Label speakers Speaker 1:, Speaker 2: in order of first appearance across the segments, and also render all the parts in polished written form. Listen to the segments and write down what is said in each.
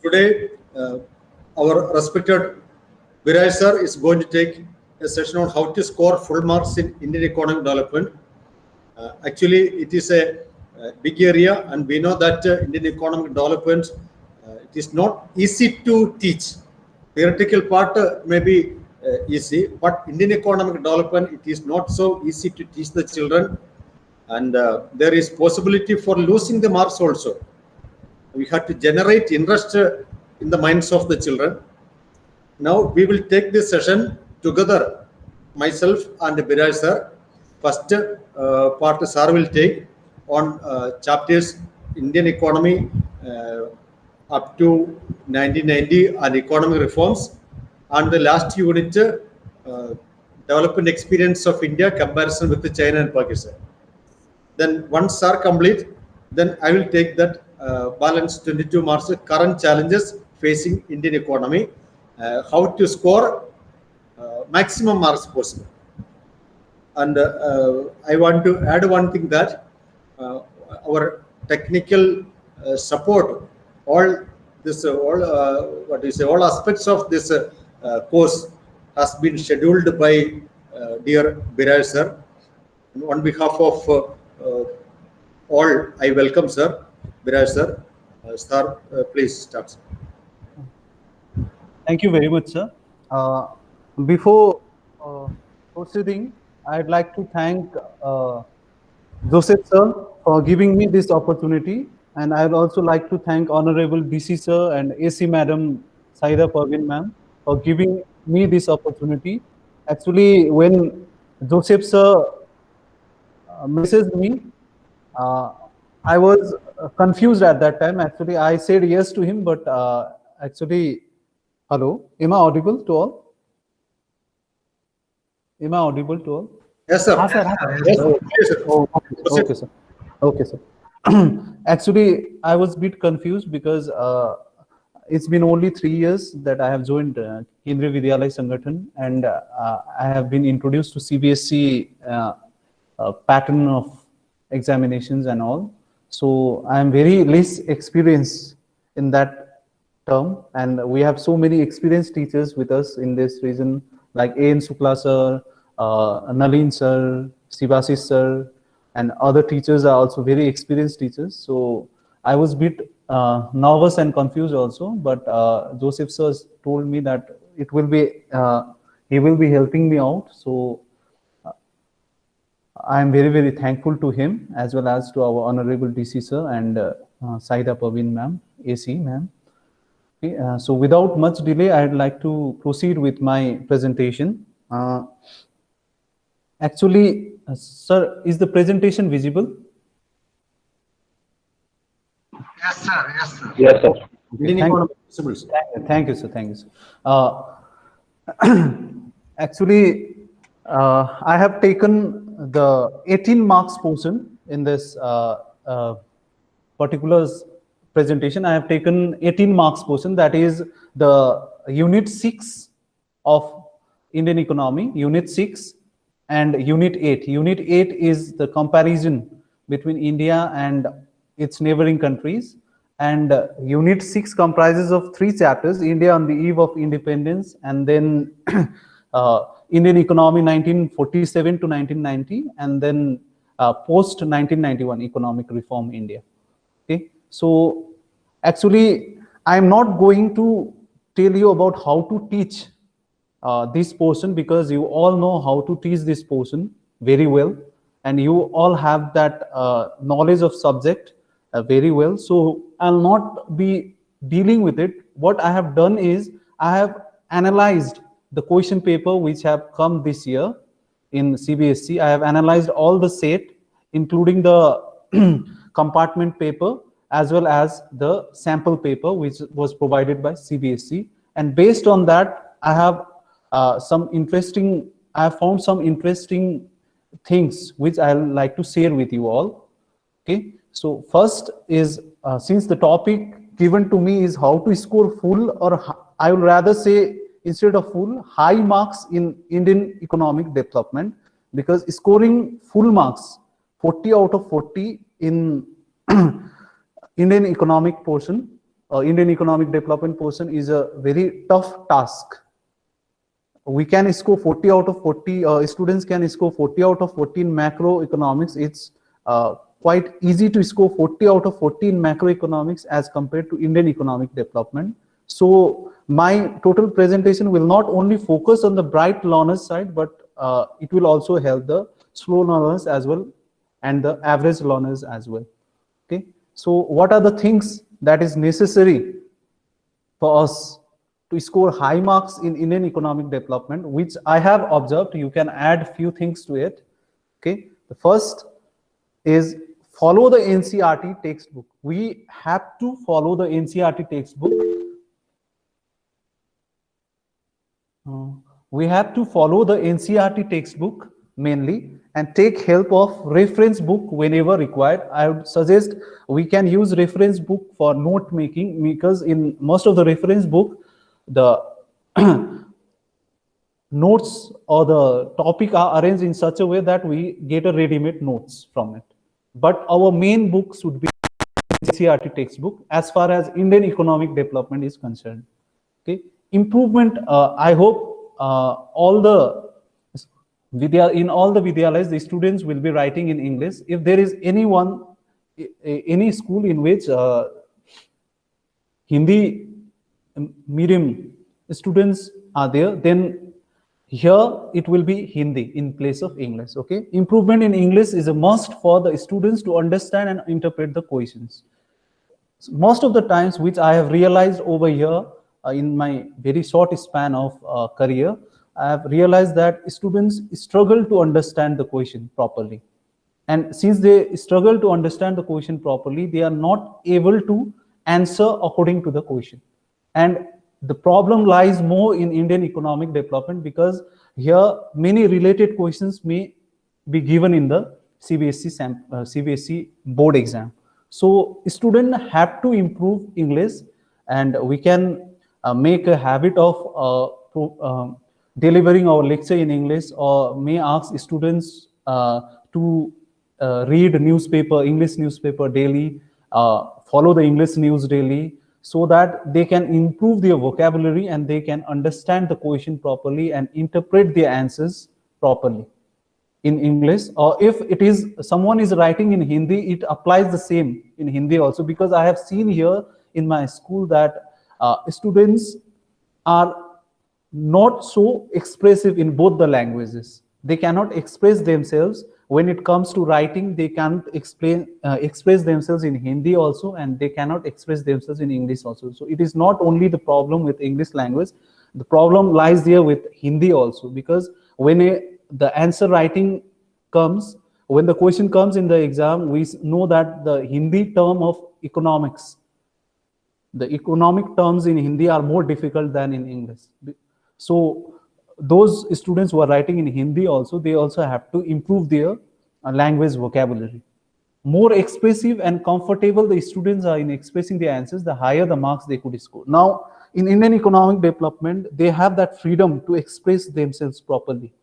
Speaker 1: Today, our respected Viray sir is going to take a session on how to score full marks in Indian economic development. Actually, it is a big area, and we know that Indian economic development, it is not easy to teach. Theoretical part may be easy, but Indian economic development, it is not so easy to teach the children, and there is possibility for losing the marks also. We have to generate interest in the minds of the children. Now we will take this session together, myself and Viray sir. First part sir will take on chapters Indian economy up to 1990 and economic reforms, and the last unit development experience of India comparison with China and Pakistan. Then once sir complete, then I will take that balance 22 marks current challenges facing Indian economy, how to score maximum marks possible. And I want to add one thing, that our technical support, all aspects of this course has been scheduled by dear Viray sir. And on behalf of all, I welcome sir. Viray sir, sir, please start.
Speaker 2: Thank you very much, sir. Before proceeding, I'd like to thank Joseph sir for giving me this opportunity, and I'd also like to thank Honorable DC sir and AC Madam Saida Parveen ma'am for giving me this opportunity. Actually, when Joseph sir messaged me, I was confused at that time. Actually, I said yes to him, but actually, hello, am I audible to all? Am I audible to all?
Speaker 1: Yes, sir.
Speaker 2: Yes, sir. Yes, sir. Oh, okay, sir. Okay, sir. Actually, I was a bit confused because it's been only 3 years that I have joined Kendriya Vidyalaya Sangathan, and I have been introduced to CBSE pattern of examinations and all. So I am very less experienced in that term, and we have so many experienced teachers with us in this region, like A.N. Sukla sir, Nalin sir, Sivasi sir, and other teachers are also very experienced teachers. So I was a bit nervous and confused also, but Joseph sir told me that it will be he will be helping me out. So I am very, very thankful to him, as well as to our Honorable DC sir and Saida Parveen ma'am, AC ma'am. Okay, so without much delay, I'd like to proceed with my presentation. Actually, sir, is the presentation visible?
Speaker 3: Yes, sir. Yes, sir.
Speaker 1: Yes, sir.
Speaker 2: Thank you, sir. Thank you, sir. Actually, I have taken the 18 marks portion in this particular presentation. I have taken 18 marks portion, that is the unit 6 of Indian economy, unit 6 and unit 8. Unit 8 is the comparison between India and its neighboring countries, and unit 6 comprises of 3 chapters: India on the eve of independence, and then Indian economy 1947 to 1990, and then post 1991 economic reform India. Okay, so actually I am not going to tell you about how to teach this portion, because you all know how to teach this portion very well, and you all have that knowledge of subject very well. So I'll not be dealing with it. What I have done is I have analyzed the question paper which have come this year in CBSE. I have analyzed all the set, including the compartment paper as well as the sample paper which was provided by CBSE, and based on that I have found some interesting things which I would like to share with you all. Okay, so first is since the topic given to me is how to score full, or I would rather say instead of full, high marks in Indian economic development, because scoring full marks 40 out of 40 in Indian economic portion Indian economic development portion is a very tough task. We can score 40 out of 40, students can score 40 out of 14 macroeconomics. It's quite easy to score 40 out of 14 macroeconomics as compared to Indian economic development. So my total presentation will not only focus on the bright learners side, but it will also help the slow learners as well and the average learners as well. Okay, so what are the things that is necessary for us to score high marks in Indian economic development, which I have observed? You can add few things to it. Okay, the first is follow the NCERT textbook. We have to follow the NCERT textbook. We have to follow the NCERT textbook mainly and take help of reference book whenever required. I would suggest we can use reference book for note making, because in most of the reference book, the notes or the topic are arranged in such a way that we get a ready-made notes from it. But our main book should be NCERT textbook as far as Indian economic development is concerned. Okay, improvement. I hope all the in all the Vidyalayas, the students will be writing in English. If there is any school in which Hindi medium students are there, then here it will be Hindi in place of English. Okay, improvement in English is a must for the students to understand and interpret the questions. So most of the times, which I have realized over here in my very short span of career, I have realized that students struggle to understand the question properly. And since they struggle to understand the question properly, they are not able to answer according to the question. And the problem lies more in Indian economic development, because here many related questions may be given in the CBSE board exam. So students have to improve English, and we can make a habit of delivering our lecture in English, or may ask students to read English newspaper daily, follow the English news daily, so that they can improve their vocabulary and they can understand the question properly and interpret their answers properly in English. Or if it is someone is writing in Hindi, it applies the same in Hindi also, because I have seen here in my school that students are not so expressive in both the languages. They cannot express themselves when it comes to writing. They can't express themselves in Hindi also, and they cannot express themselves in English also. So it is not only the problem with English language, the problem lies there with Hindi also, because when the answer writing comes, when the question comes in the exam, we know that the Hindi term of economics, the economic terms in Hindi are more difficult than in English. So those students who are writing in Hindi also, they also have to improve their language vocabulary. More expressive and comfortable the students are in expressing their answers, the higher the marks they could score. Now, in Indian economic development, they have that freedom to express themselves properly.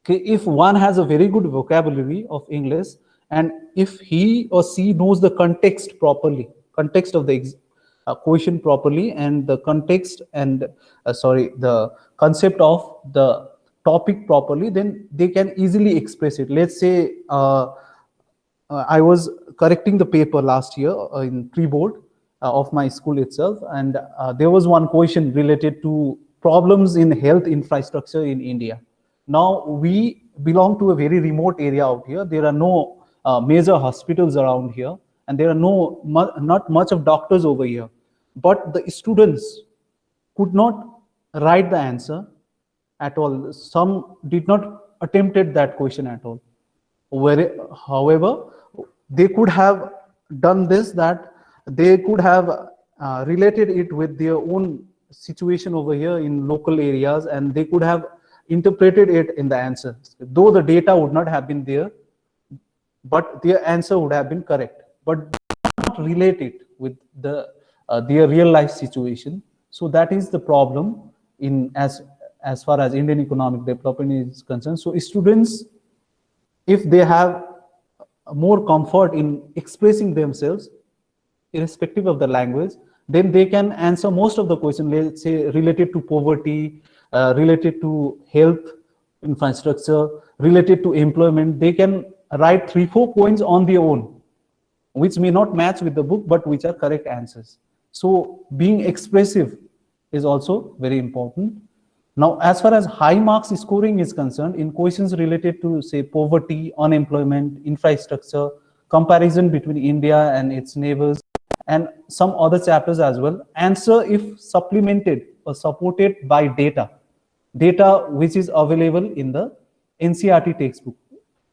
Speaker 2: Okay, if one has a very good vocabulary of English, and if he or she knows the context properly, context of the question properly, and the context and the concept of the topic properly, then they can easily express it. Let's say I was correcting the paper last year in pre-board of my school itself, and there was one question related to problems in health infrastructure in India. Now, we belong to a very remote area out here. There are no major hospitals around here, and there are not much of doctors over here. But the students could not write the answer at all. Some did not attempted that question at all. However, they could have done this, that they could have related it with their own situation over here in local areas, and they could have interpreted it in the answer. Though the data would not have been there, but their answer would have been correct. But not relate it with their real life situation. So that is the problem in as far as Indian economic development is concerned. So students, if they have more comfort in expressing themselves, irrespective of the language, then they can answer most of the questions, let's say related to poverty, related to health infrastructure, related to employment. They can write 3-4 points on their own, which may not match with the book, but which are correct answers. So being expressive is also very important. Now, as far as high marks scoring is concerned, in questions related to, say, poverty, unemployment, infrastructure, comparison between India and its neighbors, and some other chapters as well, answer if supplemented or supported by data which is available in the NCERT textbook.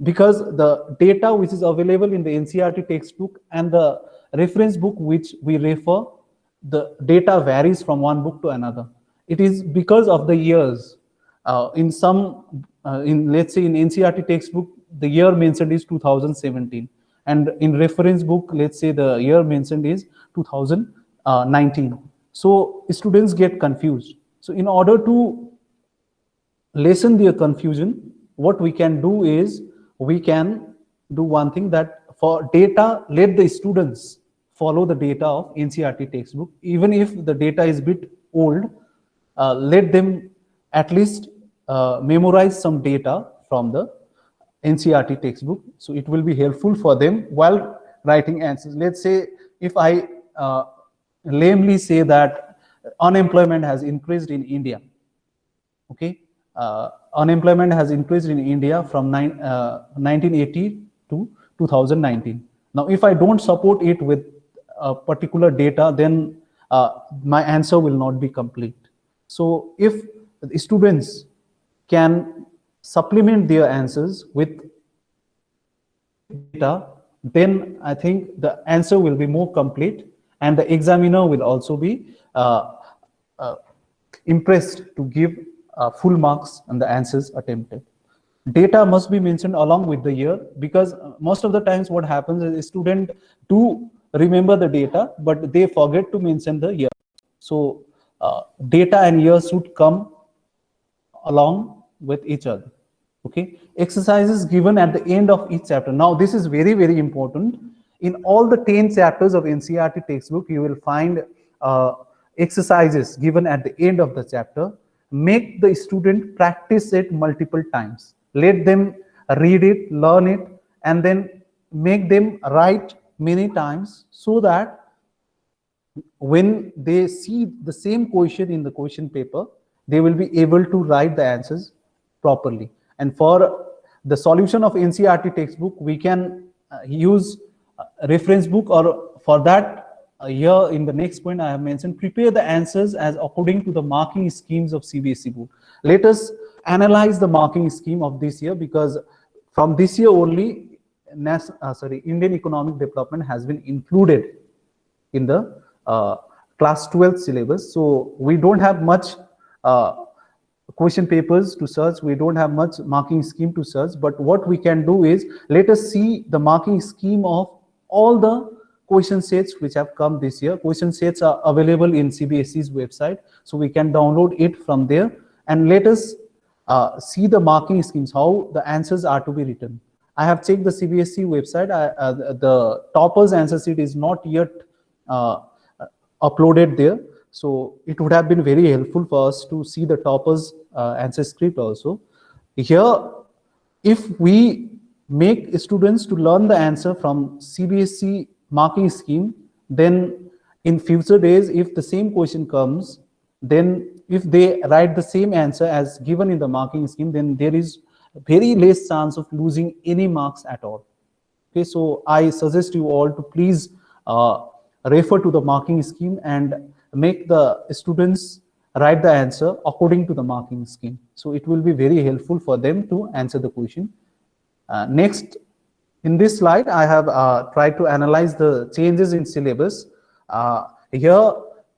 Speaker 2: Because the data which is available in the NCERT textbook and the reference book which we refer, the data varies from one book to another. It is because of the years. In let's say in NCERT textbook, the year mentioned is 2017, and in reference book, let's say the year mentioned is 2019. So students get confused. So in order to lessen their confusion, what we can do is we can do one thing, that for data, let the students follow the data of NCERT textbook. Even if the data is a bit old, let them at least memorize some data from the NCERT textbook. So it will be helpful for them while writing answers. Let's say if I lamely say that unemployment has increased in India. Okay, unemployment has increased in India from 1980 to 2019. Now, if I don't support it with particular data, then my answer will not be complete. So if the students can supplement their answers with data, then I think the answer will be more complete, and the examiner will also be impressed to give full marks on the answers attempted. Data must be mentioned along with the year, because most of the times what happens is a student do remember the data, but they forget to mention the year. So data and year should come along with each other. Okay, exercises given at the end of each chapter. Now this is very, very important. In all the 10 chapters of NCERT textbook, you will find exercises given at the end of the chapter. Make the student practice it multiple times. Let them read it, learn it, and then make them write many times, so that when they see the same question in the question paper, they will be able to write the answers properly. And for the solution of NCERT textbook, we can use a reference book, or for that here in the next point I have mentioned, prepare the answers as according to the marking schemes of CBSE board. Let us analyze the marking scheme of this year, because from this year only Indian economic development has been included in the class 12 syllabus. So we don't have much question papers to search, we don't have much marking scheme to search, but what we can do is, let us see the marking scheme of all the question sets which have come this year. Question sets are available in CBSE's website, so we can download it from there, and let us see the marking schemes, how the answers are to be written. I have checked the CBSE website. The toppers answer sheet is not yet uploaded there, so it would have been very helpful for us to see the toppers answer script also. Here, if we make students to learn the answer from CBSE marking scheme, then in future days, if the same question comes, then if they write the same answer as given in the marking scheme, then there is very less chance of losing any marks at all. Okay, so I suggest you all to please refer to the marking scheme and make the students write the answer according to the marking scheme. So it will be very helpful for them to answer the question. Next, in this slide, I have tried to analyze the changes in syllabus. Here,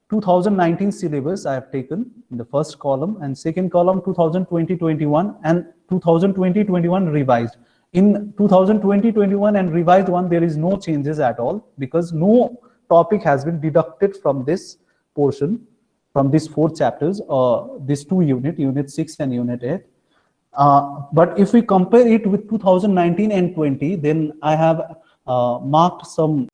Speaker 2: 2019 syllabus I have taken in the first column, and second column 2020-21 and 2020-21 revised. In 2020-21 and revised one, there is no changes at all, because no topic has been deducted from this portion, from these 4 chapters, or these 2 units, unit 6 and unit 8. But if we compare it with 2019 and 20, then I have marked some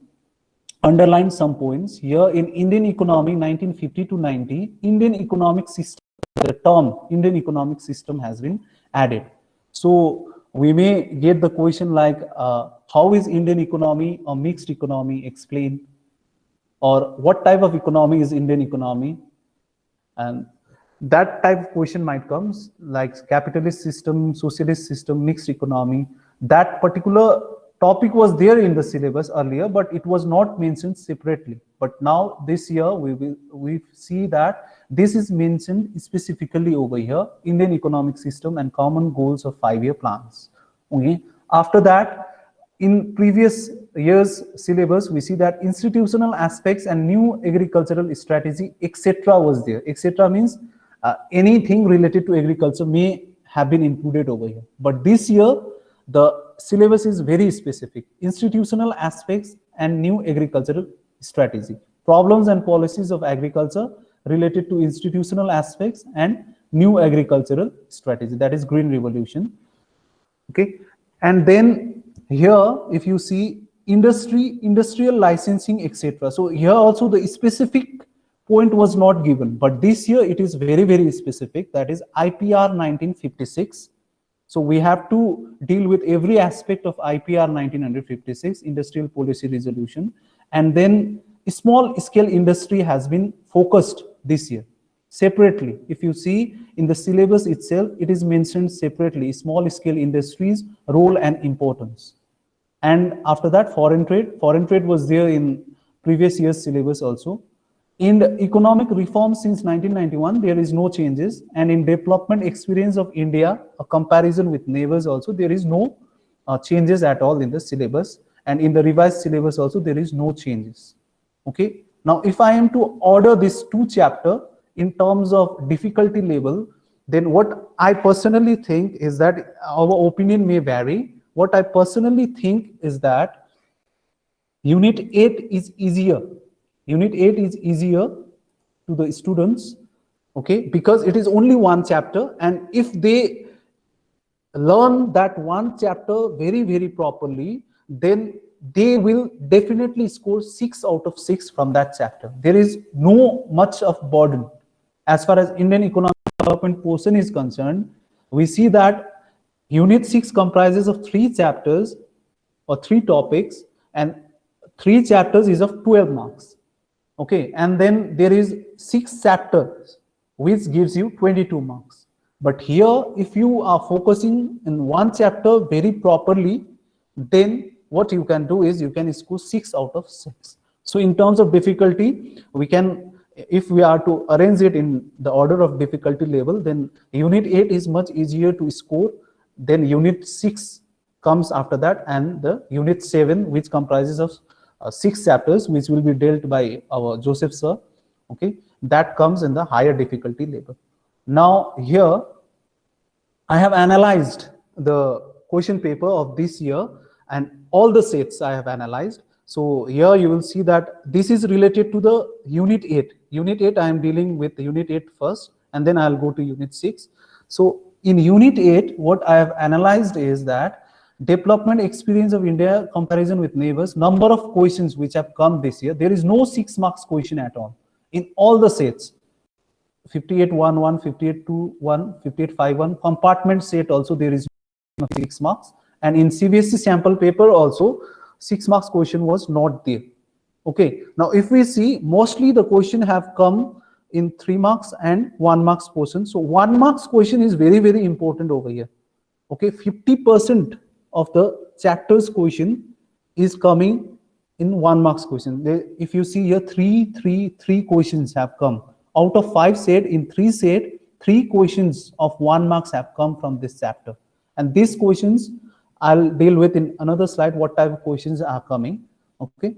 Speaker 2: underline some points here. In Indian economy 1950 to 90, Indian economic system, the term Indian economic system has been added. So we may get the question like, how is Indian economy a mixed economy? Explain. Or what type of economy is Indian economy? And that type of question might come, like capitalist system, socialist system, mixed economy. That particular topic was there in the syllabus earlier, but it was not mentioned separately. But now this year we see that this is mentioned specifically over here, Indian economic system and common goals of 5-year plans. Okay. After that, in previous years syllabus, we see that institutional aspects and new agricultural strategy, etc. was there. Etc. means anything related to agriculture may have been included over here. But this year, the syllabus is very specific. Institutional aspects and new agricultural strategy. Problems and policies of agriculture related to institutional aspects and new agricultural strategy. That is Green Revolution. Okay. And then here, if you see industrial licensing, etc. So here also the specific point was not given, but this year it is very, very specific. That is IPR 1956. So we have to deal with every aspect of IPR 1956, Industrial Policy Resolution. And then small scale industry has been focused this year separately. If you see in the syllabus itself, it is mentioned separately, small scale industries, role and importance. And after that, foreign trade was there in previous year's syllabus also. In the economic reform since 1991, there is no changes. And in development experience of India, a comparison with neighbors also, there is no changes at all in the syllabus. And in the revised syllabus also, there is no changes. Okay. Now, if I am to order this 2 chapter in terms of difficulty level, then what I personally think is that our opinion may vary. What I personally think is that Unit 8 is easier. Unit 8 is easier to the students, okay, because it is only 1 chapter, and if they learn that 1 chapter very, very properly, then they will definitely score 6 out of 6 from that chapter. There is no much of burden. As far as Indian economic development portion is concerned, we see that Unit 6 comprises of 3 chapters or 3 topics, and 3 chapters is of 12 marks. Okay, and then there is 6 chapters, which gives you 22 marks. But here, if you are focusing in 1 chapter very properly, then what you can do is you can score 6 out of 6. So in terms of difficulty, we can, if we are to arrange it in the order of difficulty level, then Unit 8 is much easier to score. Then Unit 6 comes after that, and the Unit 7, which comprises of 6 chapters, which will be dealt by our Joseph sir, okay, that comes in the higher difficulty level. Now here I have analyzed the question paper of this year and all the sets I have analyzed. So here you will see that this is related to the Unit 8. Unit 8, I am dealing with Unit 8 first, and then I'll go to Unit 6. So in Unit 8, what I have analyzed is that development experience of India, comparison with neighbors, number of questions which have come this year. There is no 6 marks question at all in all the sets. 58.11, 58.21, 58.51, compartment set also there is no 6 marks. And in CBSE sample paper also 6 marks question was not there. Okay, now if we see, mostly the question have come in 3 marks and 1 marks portion. So 1 marks question is very, very important over here. Okay, 50% of the chapter's question is coming in 1 marks question. If you see here, 3 questions have come. Out of 5 set, in 3 set, 3 questions of 1 marks have come from this chapter. And these questions I'll deal with in another slide, what type of questions are coming. Okay,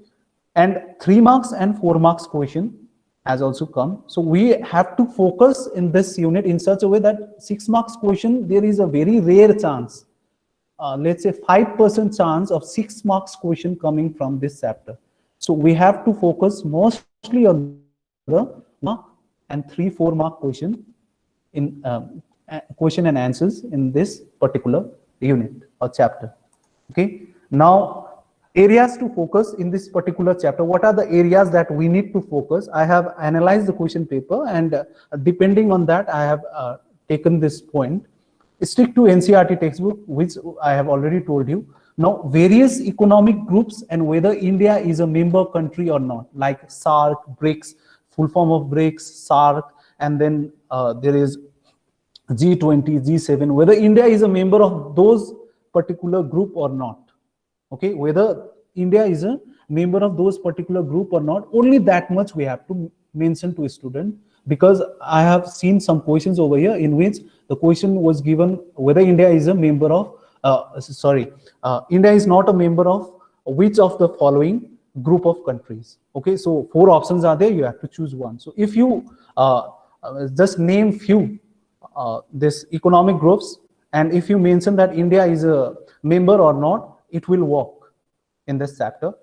Speaker 2: and 3 marks and 4 marks question has also come. So we have to focus in this unit in such a way that 6 marks question, there is a very rare chance, let's say 5% chance of 6 marks question coming from this chapter. So we have to focus mostly on the mark and 3-4 mark question in question and answers in this particular unit or chapter. Okay, now areas to focus in this particular chapter. What are the areas that we need to focus? I have analyzed the question paper, and depending on that, I have taken this point. Stick to NCERT textbook, which I have already told you. Now, various economic groups and whether India is a member country or not, like SAARC, BRICS, full form of BRICS, SAARC, and then there is G20, G7, whether India is a member of those particular group or not. Okay, whether India is a member of those particular group or not, only that much we have to mention to a student, because I have seen some questions over here in which the question was given whether India is a member of, India is not a member of which of the following group of countries. Okay, so 4 options are there, you have to choose one. So if you just name few this economic groups, and if you mention that India is a member or not, it will work in this chapter.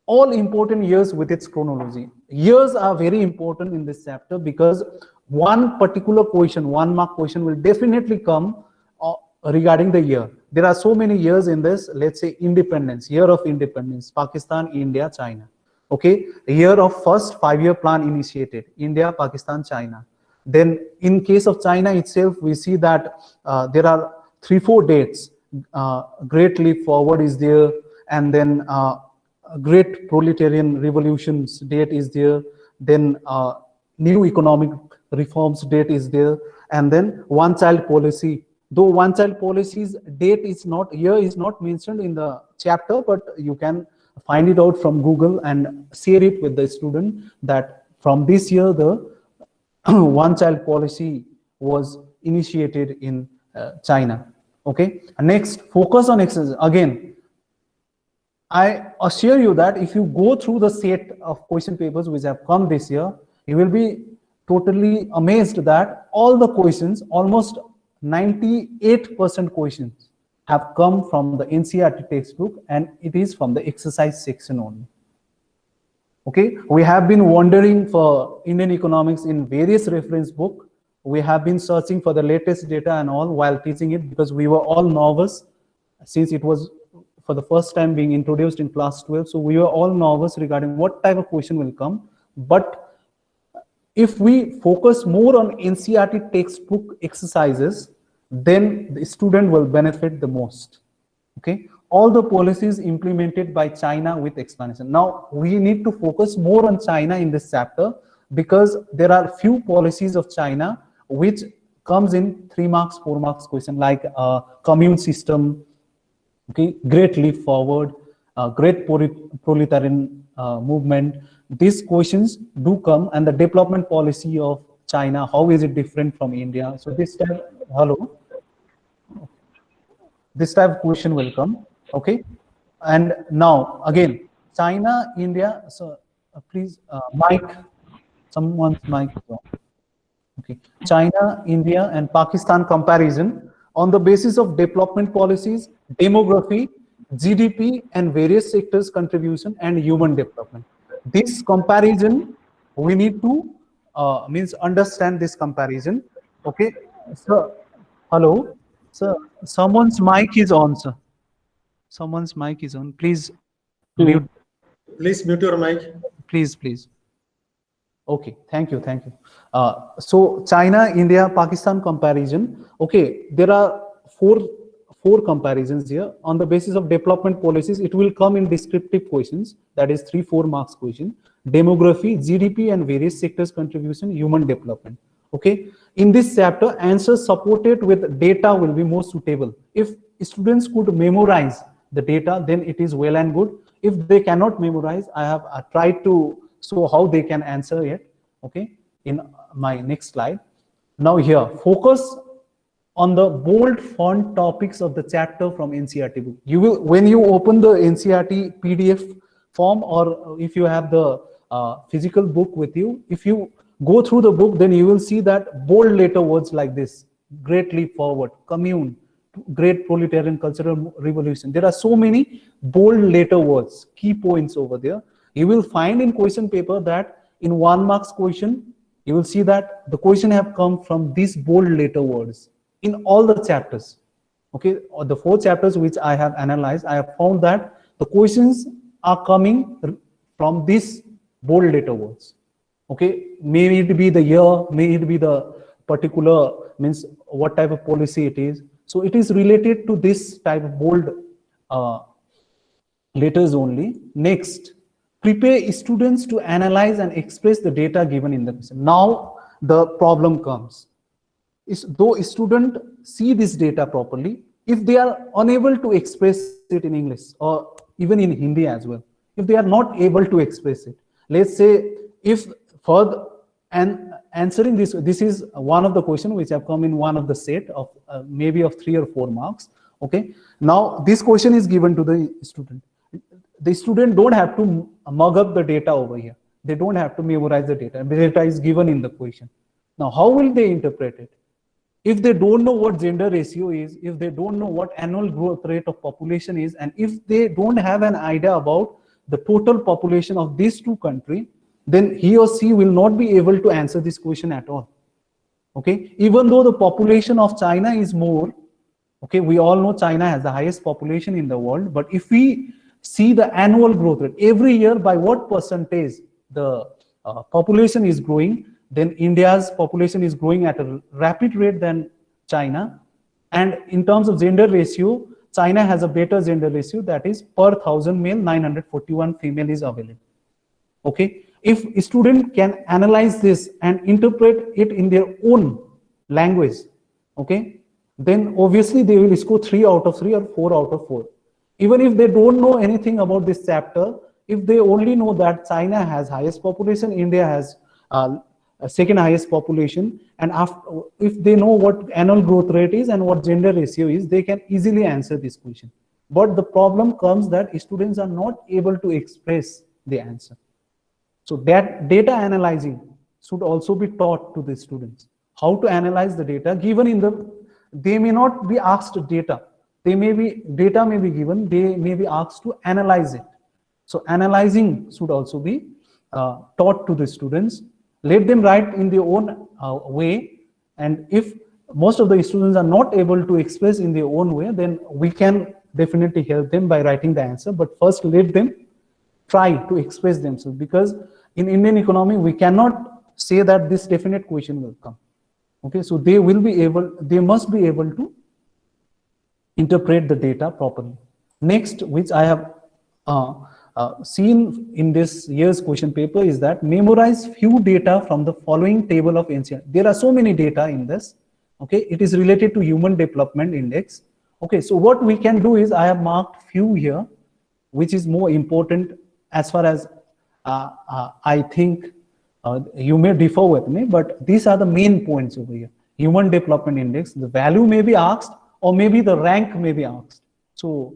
Speaker 2: All important years with its chronology. Years are very important in this chapter, because one particular question, 1 mark question will definitely come regarding the year. There are so many years in this. Let's say independence, year of independence, Pakistan, India, China. Okay, the year of first 5-year plan initiated, India, Pakistan, China. Then in case of China itself, we see that there are 3-4 dates. Great Leap Forward is there, and then Great Proletarian Revolutions date is there, then New Economic Reforms date is there, and then One Child Policy. Though One Child Policy's date is not, year is not mentioned in the chapter, but you can find it out from Google and share it with the student that from this year the One Child Policy was initiated in China. Okay, next, focus on exercise. Again, I assure you that if you go through the set of question papers which have come this year, you will be totally amazed that all the questions, almost 98% questions, have come from the NCERT textbook, and it is from the exercise section only. Okay, we have been wandering for Indian economics in various reference books. We have been searching for the latest data and all while teaching it, because we were all novice, since it was for the first time being introduced in class 12. So we were all novice regarding what type of question will come. But if we focus more on NCERT textbook exercises, then the student will benefit the most. Okay, all the policies implemented by China with explanation. Now we need to focus more on China in this chapter, because there are few policies of China which comes in 3 marks, 4 marks question, like commune system, okay, Great Leap Forward, Great Proletarian Movement. These questions do come, and the development policy of China, how is it different from India? So this time, hello, this type of question will come. Okay, and now again, China, India. So please, mic, someone's mic is on. Okay, China, India, and Pakistan comparison on the basis of development policies, demography, GDP, and various sectors contribution, and human development. This comparison, we need to understand this comparison. Okay, so hello, sir, someone's mic is on, sir. Someone's mic is on. Please mute.
Speaker 1: Please mute your mic.
Speaker 2: Please. Okay, thank you. So China, India, Pakistan comparison. Okay, there are four comparisons here. On the basis of development policies, it will come in descriptive questions, that is 3-4 marks question. Demography, GDP, and various sectors contribution, human development. Okay, in this chapter, answers supported with data will be more suitable. If students could memorize the data, then it is well and good. If they cannot memorize, I have tried to show how they can answer it. Okay, in my next slide. Now here, focus on the bold font topics of the chapter from NCERT book. You will, when you open the NCERT PDF form, or if you have the physical book with you, if you go through the book, then you will see that bold letter words like this: Great Leap Forward, Commune, Great Proletarian Cultural Revolution. There are so many bold letter words, key points over there. You will find in question paper that in 1 marks question, you will see that the question have come from these bold letter words in all the chapters. Okay, or the 4 chapters which I have analyzed, I have found that the questions are coming from this bold letter words. Okay, may it be the year, may it be the particular, means what type of policy it is. So it is related to this type of bold letters only. Next, prepare students to analyze and express the data given in the question. Now the problem comes. Though a student see this data properly, if they are unable to express it in English or even in Hindi as well, if they are not able to express it, let's say if for and answering this is one of the questions which have come in one of the set of maybe of 3 or 4 marks. Okay, now this question is given to the student. The student don't have to mug up the data over here. They don't have to memorize the data. The data is given in the question. Now, how will they interpret it? If they don't know what gender ratio is, if they don't know what annual growth rate of population is, and if they don't have an idea about the total population of these two countries, then he or she will not be able to answer this question at all. Okay, even though the population of China is more, okay, we all know China has the highest population in the world, but if we see the annual growth rate every year by what percentage the population is growing, then India's population is growing at a rapid rate than China. And in terms of gender ratio, China has a better gender ratio, that is per 1,000 male, 941 female is available. Okay, if a student can analyze this and interpret it in their own language, okay, then obviously they will score 3 out of 3 or 4 out of 4. Even if they don't know anything about this chapter, if they only know that China has highest population, India has second highest population, and if they know what annual growth rate is and what gender ratio is, they can easily answer this question. But the problem comes that students are not able to express the answer. So that data analyzing should also be taught to the students. How to analyze the data given in the, they may not be asked data. Data may be given, they may be asked to analyze it. So analyzing should also be taught to the students. Let them write in their own way, and if most of the students are not able to express in their own way, then we can definitely help them by writing the answer. But first let them try to express themselves, because in Indian economy we cannot say that this definite question will come. Okay, so they must be able to interpret the data properly. Next, which I have seen in this year's question paper, is that memorize few data from the following table of ancient. There are so many data in this. Okay, it is related to Human Development Index. Okay, so what we can do is, I have marked few here, which is more important as far as I think you may differ with me, but these are the main points over here. Human Development Index, the value may be asked, or maybe the rank may be asked. So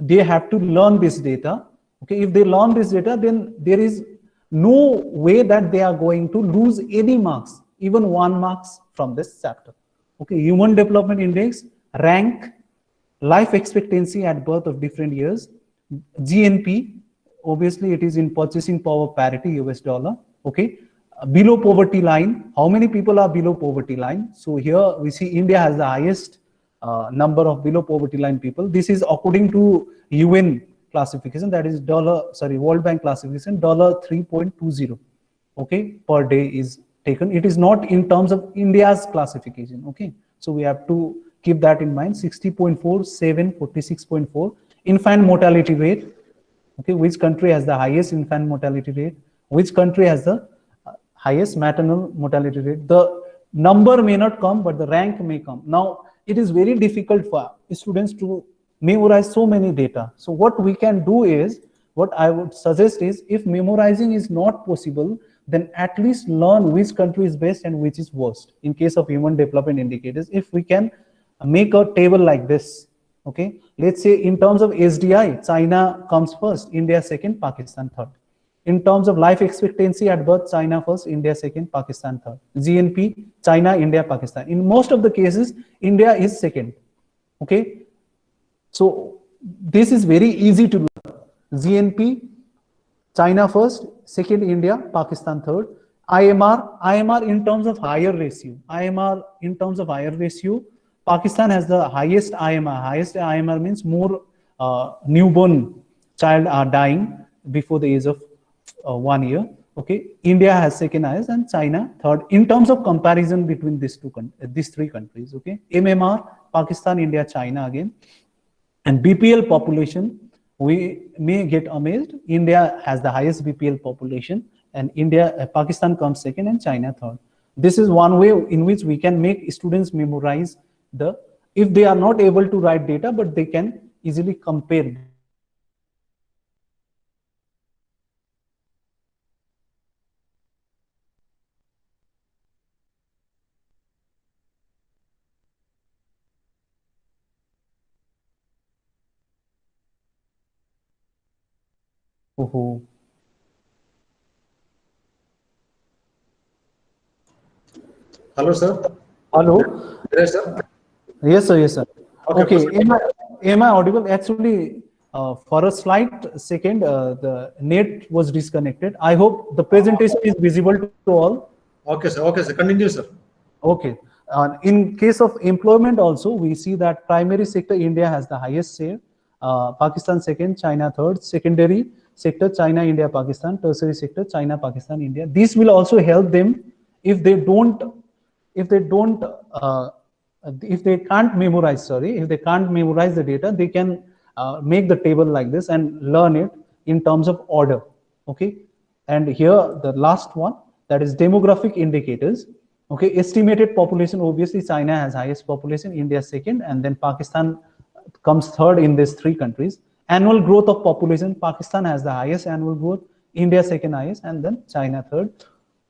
Speaker 2: they have to learn this data. Okay, if they learn this data, then there is no way that they are going to lose any marks, even 1 marks from this chapter. Okay, Human Development Index, rank, life expectancy at birth of different years, GNP, obviously it is in purchasing power parity, US dollar. Okay, below poverty line, how many people are below poverty line? So here we see India has the highest number of below poverty line people. This is according to UN classification, that is World Bank classification, $3.20, okay, per day is taken. It is not in terms of India's classification. Okay, so we have to keep that in mind. 60.4, 7, 46.4. Infant mortality rate. Okay, which country has the highest infant mortality rate? Which country has the highest maternal mortality rate? The number may not come, but the rank may come. Now, it is very difficult for students to memorize so many data. So what we can do is, what I would suggest is, if memorizing is not possible, then at least learn which country is best and which is worst. In case of Human Development Indicators, if we can make a table like this, okay, let's say in terms of SDI, China comes first, India second, Pakistan third. In terms of life expectancy at birth, China first, India second, Pakistan third. GNP, China, India, Pakistan. In most of the cases, India is second. Okay, so this is very easy to learn. GNP, China first, second India, Pakistan third. IMR in terms of higher ratio. Pakistan has the highest IMR. Highest IMR means more newborn child are dying before the age of 1 year. Okay, India has second highest and China third in terms of comparison between these three countries. Okay, MMR, Pakistan, India, China again, and BPL population. We may get amazed. India has the highest BPL population, and Pakistan comes second, and China third. This is one way in which we can make students memorize if they are not able to write data, but they can easily compare. Oh.
Speaker 1: Hello, sir.
Speaker 2: Hello.
Speaker 1: Yes, sir.
Speaker 2: Yes, sir. Yes, sir. Okay.
Speaker 1: Okay.
Speaker 2: Am I audible? Actually, for a slight second, the net was disconnected. I hope the presentation is visible to all.
Speaker 1: Okay, sir. Okay, sir. Continue, sir.
Speaker 2: Okay. In case of employment also, we see that primary sector, India has the highest share. Pakistan second, China third. Secondary sector, China, India, Pakistan. Tertiary sector, China, Pakistan, India. This will also help them if they can't memorize the data, they can make the table like this and learn it in terms of order. Okay, and here the last one, that is demographic indicators. Okay, estimated population, obviously China has highest population, India second, and then Pakistan comes third in these three countries. Annual growth of population, Pakistan has the highest annual growth, India second highest, and then China third.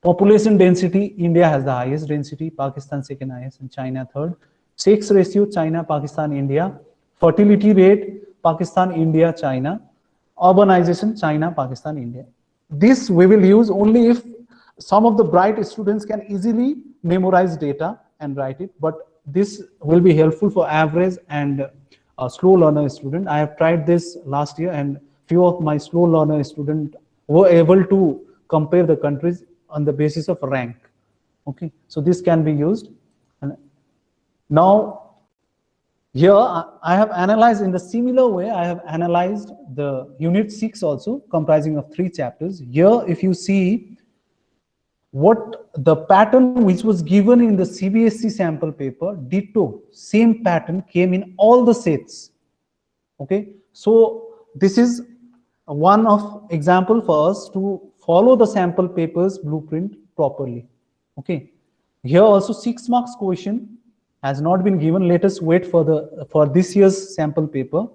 Speaker 2: Population density, India has the highest density, Pakistan second highest, and China third. Sex ratio, China, Pakistan, India. Fertility rate, Pakistan, India, China. Urbanization, China, Pakistan, India. This we will use only if some of the bright students can easily memorize data and write it, but this will be helpful for average and slow learner student. I have tried this last year, and few of my slow learner students were able to compare the countries on the basis of rank. Okay, so this can be used. And now here I have analyzed in the similar way. I have analyzed the unit 6 also, comprising of 3 chapters. Here if you see what the pattern which was given in the CBSE sample paper, ditto same pattern came in all the sets. Okay, so this is one of example for us to follow the sample papers blueprint properly. Okay, here also 6 marks question has not been given. Let us wait for this year's sample paper.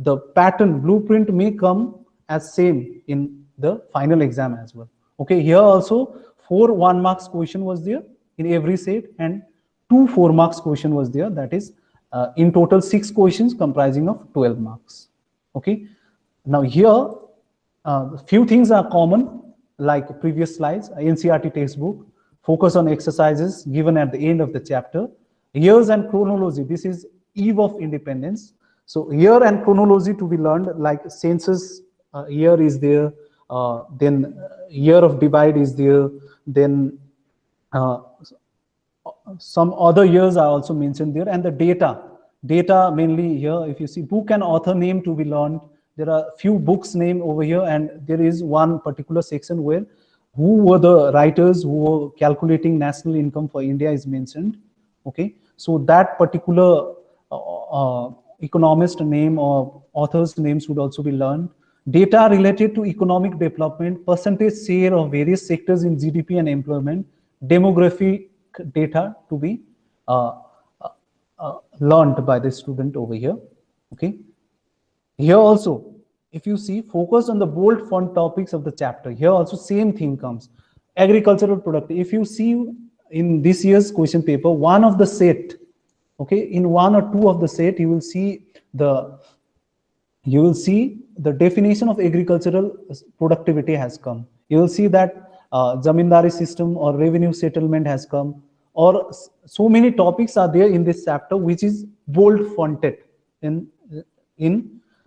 Speaker 2: The pattern blueprint may come as same in the final exam as well. Okay, here also 4 1 marks question was there in every set, and 2 4 marks question was there. That is in total 6 questions comprising of 12 marks. Okay, now here few things are common, like previous slides. NCERT textbook, focus on exercises given at the end of the chapter. Years and chronology, this is eve of independence. So year and chronology to be learned, like census year is there, then year of divide is there, then some other years are also mentioned there, and the data mainly here. If you see book and author name to be learned, there are few books name over here, and there is one particular section where who were the writers who were calculating national income for India is mentioned. Okay, so that particular economist name or author's name should also be learned. Data related to economic development, percentage share of various sectors in GDP and employment, demographic data to be learned by the student over here. Okay, here also if you see focus on the bold font topics of the chapter, here also same thing comes. Agricultural product, if you see in this year's question paper, one of the set, okay, in 1 or 2 of the set you will see the definition of agricultural productivity has come. You will see that zamindari system or revenue settlement has come, or so many topics are there in this chapter which is bold fonted in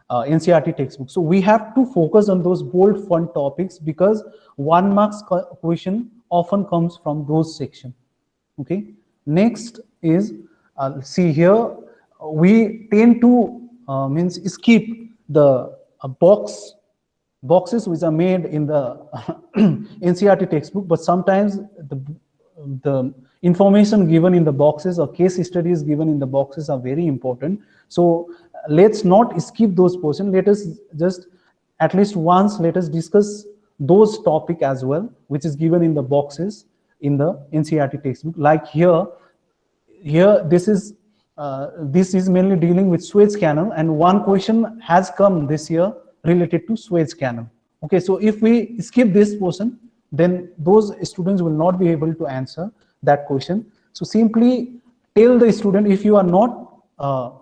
Speaker 2: NCERT textbook. So we have to focus on those bold font topics, because 1 marks question often comes from those sections. Okay, next is see here we tend to skip the boxes which are made in the NCERT textbook, but sometimes the information given in the boxes or case studies given in the boxes are very important. So let's not skip those portions. Let us just at least once let us discuss those topic as well, which is given in the boxes in the NCERT textbook. Like here this is mainly dealing with Suez Canal, and one question has come this year related to Suez Canal. Okay, so if we skip this portion, then those students will not be able to answer that question. So simply tell the student, if you are not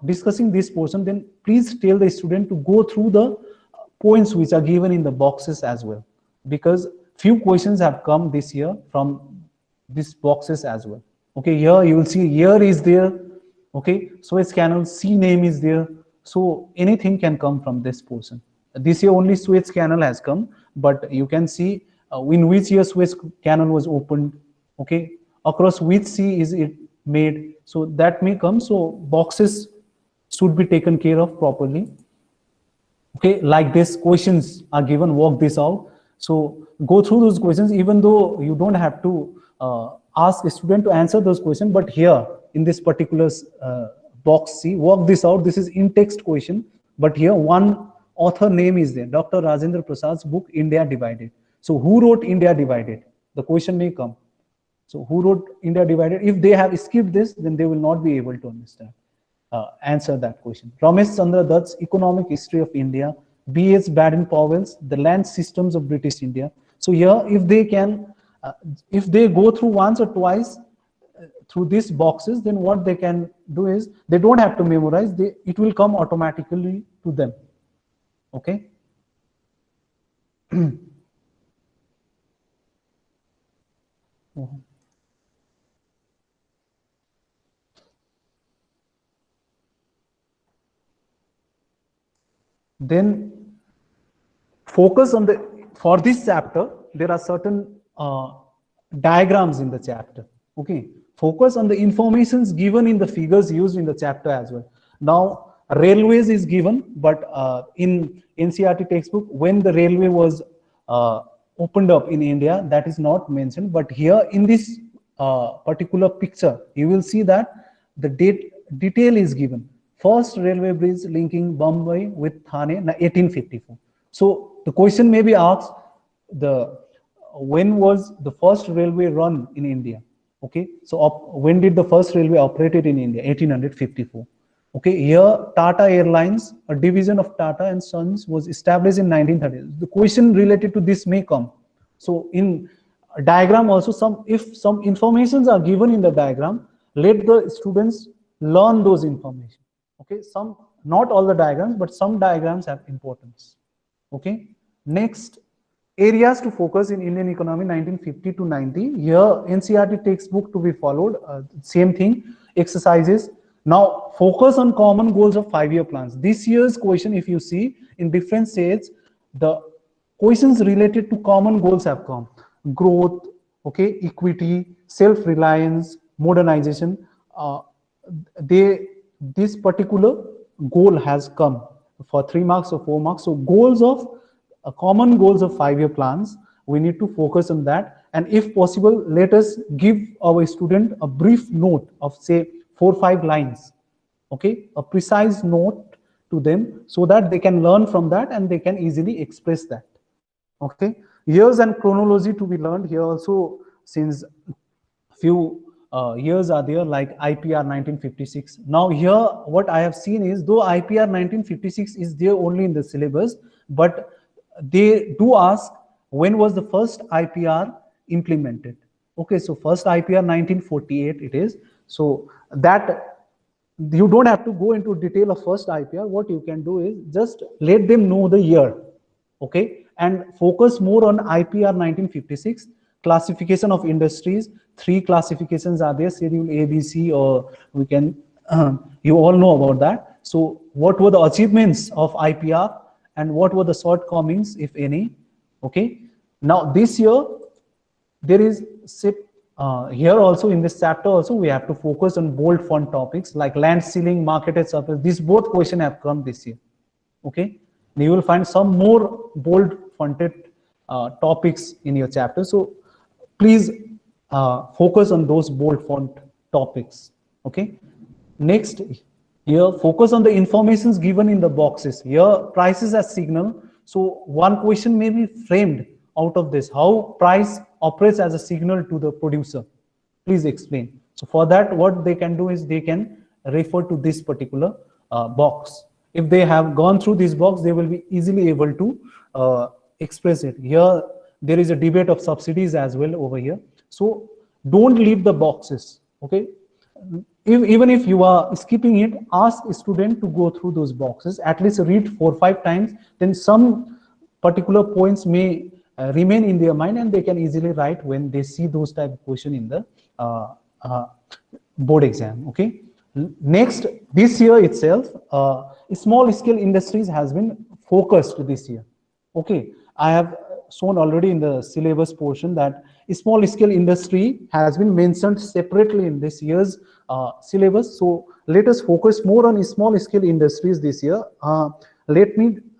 Speaker 2: discussing this portion, then please tell the student to go through the points which are given in the boxes as well, because few questions have come this year from these boxes as well. Okay, here you will see year is there. Okay, Suez Canal, sea name is there. So anything can come from this portion. This year only Suez Canal has come, but you can see in which year Suez Canal was opened. Okay, across which sea is it made. So that may come. So boxes should be taken care of properly. Okay, like this questions are given, work this out. So go through those questions, even though you don't have to ask a student to answer those questions, but here in this particular box C, work this out. This is in text question, but here one author name is there, Dr. Rajendra Prasad's book India Divided. So who wrote India Divided? The question may come. So who wrote India Divided? If they have skipped this, then they will not be able to understand answer that question. Ramesh Chandra Dutt's Economic History of India, B.H. Baden-Powell's The Land Systems of British India. So here, if they can, if they go through once or twice through these boxes, then what they can do is they don't have to memorize. It will come automatically to them. Okay. Then focus on for this chapter, there are certain diagrams in the chapter. Okay, focus on the informations given in the figures used in the chapter as well. Now railways is given, but in NCERT textbook, when the railway was opened up in India, that is not mentioned. But here in this particular picture, you will see that the detail is given. First railway bridge linking Bombay with Thane, 1854. So the question may be asked, when was the first railway run in India? Okay, so when did the first railway operated in India? 1854. Okay, here Tata Airlines, a division of Tata and Sons, was established in 1930. The question related to this may come. So in a diagram also, if some informations are given in the diagram, let the students learn those information. Okay, not all the diagrams, but some diagrams have importance. Okay, next, areas to focus in Indian economy 1950 to 90. Here NCERT textbook to be followed, same thing, exercises. Now focus on common goals of 5-year plans. This year's question, if you see in different states, the questions related to common goals have come. Growth, okay, equity, self-reliance, modernization. This particular goal has come for 3 marks or 4 marks. So goals of common goals of 5-year plans, we need to focus on that. And if possible, let us give our student a brief note of say 4 or 5 lines. Okay, a precise note to them so that they can learn from that and they can easily express that. Okay, years and chronology to be learned here also, since few years are there, like IPR 1956. Now here what I have seen is, though IPR 1956 is there only in the syllabus, but they do ask when was the first IPR implemented. Okay, so first IPR 1948 it is. So that you don't have to go into detail of first IPR. What you can do is just let them know the year. Okay, and focus more on IPR 1956. Classification of industries, 3 classifications are there, schedule A, B, C, or we can, you all know about that. So what were the achievements of IPR and what were the shortcomings, if any? Okay, now this year there is here also in this chapter also we have to focus on bold font topics like land ceiling, marketed surface. These both questions have come this year. Okay, You will find some more bold fonted topics in your chapter. So please focus on those bold font topics. Okay. Next, here focus on the informations given in the boxes. Here prices as signal. So one question may be framed out of this: how price operates as a signal to the producer. Please explain. So for that, what they can do is they can refer to this particular box. If they have gone through this box, they will be easily able to express it. Here there is a debate of subsidies as well over here. So don't leave the boxes. Okay. Even if you are skipping it, ask a student to go through those boxes, at least read 4 or 5 times, then some particular points may remain in their mind and they can easily write when they see those type of question in the board exam. Okay. Next, this year itself, small scale industries has been focused this year. Okay. I have shown already in the syllabus portion that small scale industry has been mentioned separately in this year's syllabus. So let us focus more on small scale industries this year. I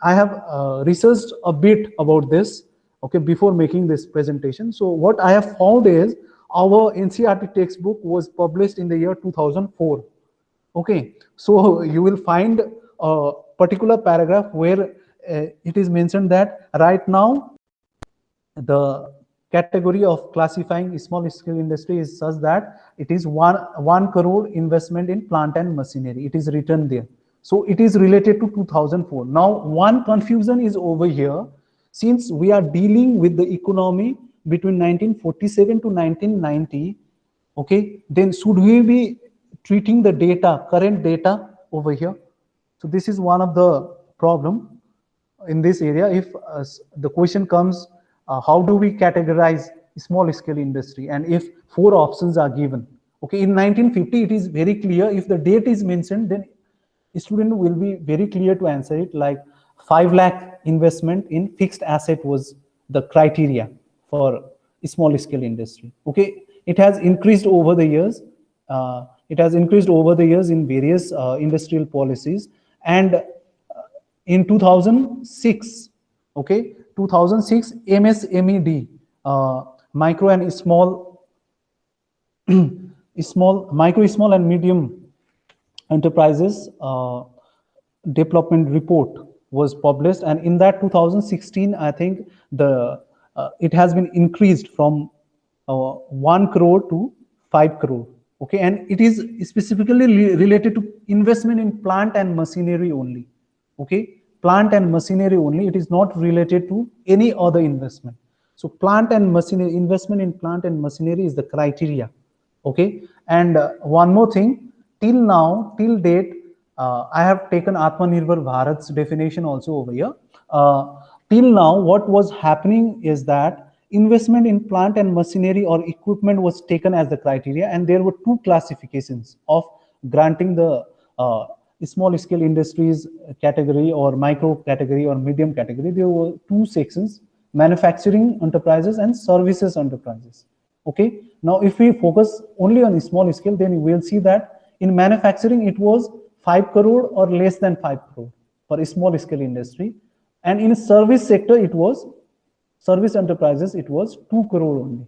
Speaker 2: have researched a bit about this, okay, before making this presentation. So what I have found is our NCERT textbook was published in the year 2004. Okay, so you will find a particular paragraph where it is mentioned that right now the category of classifying small scale industry is such that it is 1 crore investment in plant and machinery. It is written there. So it is related to 2004. Now, one confusion is over here. Since we are dealing with the economy between 1947 to 1990, okay, then should we be treating the data, current data over here? So this is one of the problem in this area. If the question comes, how do we categorize small scale industry, and if 4 options are given, okay, in 1950 it is very clear. If the date is mentioned, then a student will be very clear to answer it, like 5 lakh investment in fixed asset was the criteria for small scale industry. Okay, it has increased over the years. In various industrial policies, and in 2006, okay, 2006 MSMED, micro and small small and medium enterprises development report was published, and in that 2016, I think the it has been increased from 1 crore to 5 crore. Okay, and it is specifically related to investment in plant and machinery only. Okay, plant and machinery only. It is not related to any other investment. So plant and machinery, investment in plant and machinery is the criteria. Okay, and one more thing, till date, I have taken Atmanirbhar Bharat's definition also over here. Till now, what was happening is that investment in plant and machinery or equipment was taken as the criteria, and there were 2 classifications of granting the small scale industries category or micro category or medium category. There were 2 sections: manufacturing enterprises and services enterprises. Okay, now if we focus only on small scale, then we will see that in manufacturing it was 5 crore or less than 5 crore for a small scale industry, and in service sector it was service enterprises, it was 2 crore only.